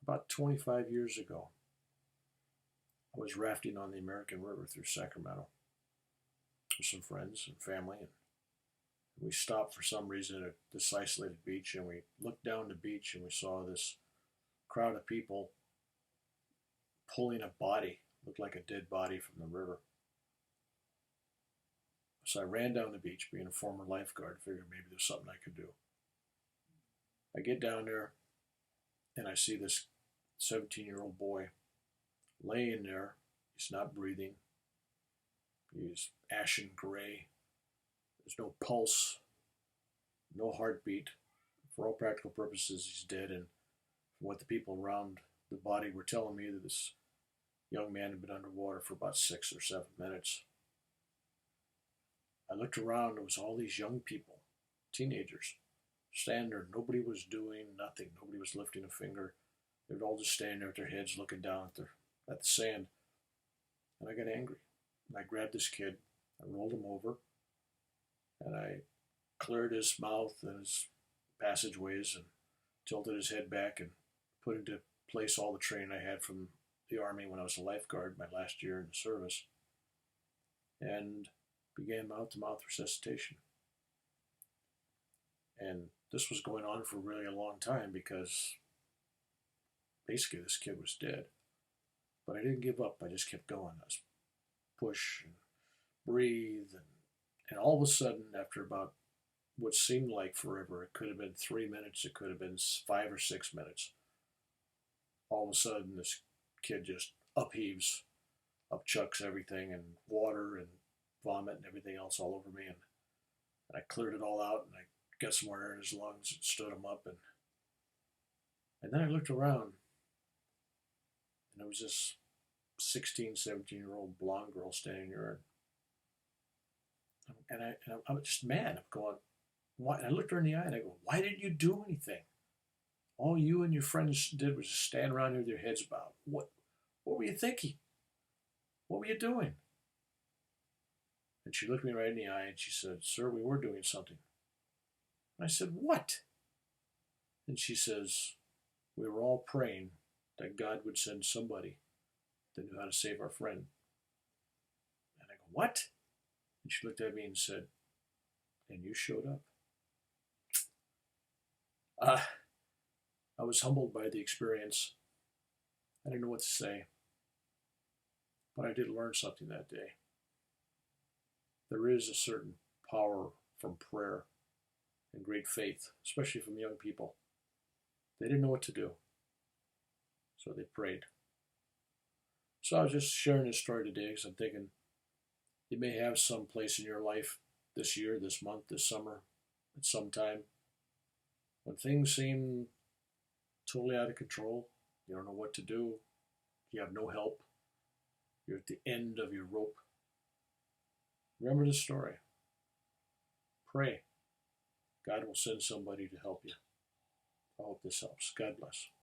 About 25 years ago, I was rafting on the American River through Sacramento with some friends and family, and we stopped for some reason at this isolated beach, and we looked down the beach and we saw this crowd of people pulling a body, looked like a dead body from the river. So I ran down the beach, being a former lifeguard, figured maybe there's something I could do. I get down there and I see this 17-year-old boy laying there. He's not breathing. He's ashen gray. There's no pulse, no heartbeat. For all practical purposes, he's dead. And from what the people around the body were telling me, that this young man had been underwater for about 6 or 7 minutes. I looked around. It was all these young people, teenagers, standing there. Nobody was doing nothing. Nobody was lifting a finger. They were all just standing there with their heads looking down at the sand. And I got angry. And I grabbed this kid. I rolled him over. And I cleared his mouth and his passageways and tilted his head back and put into place all the training I had from the Army when I was a lifeguard, my last year in the service, and began mouth-to-mouth resuscitation. And this was going on for really a long time because basically this kid was dead. But I didn't give up. I just kept going. I was push and breathe. And all of a sudden, after about what seemed like forever, it could have been 3 minutes, it could have been 5 or 6 minutes, all of a sudden this kid just upheaves, upchucks everything, and water and vomit and everything else all over me. And I cleared it all out, and I got some more air in his lungs and stood him up. And then I looked around, and there was this 16, 17-year-old blonde girl standing there. And I'm just mad. I'm going, why? And I looked her in the eye and I go, why didn't you do anything? All you and your friends did was just stand around here with your heads bowed. What were you thinking? What were you doing? And she looked me right in the eye and she said, sir, we were doing something. And I said, what? And she says, we were all praying that God would send somebody that knew how to save our friend. And I go, what? And she looked at me and said, and you showed up. I was humbled by the experience. I didn't know what to say. But I did learn something that day. There is a certain power from prayer and great faith, especially from young people. They didn't know what to do, so they prayed. So I was just sharing this story today because I'm thinking you may have some place in your life this year, this month, this summer, at some time, when things seem totally out of control. You don't know what to do. You have no help. You're at the end of your rope. Remember the story. Pray. God will send somebody to help you. I hope this helps. God bless.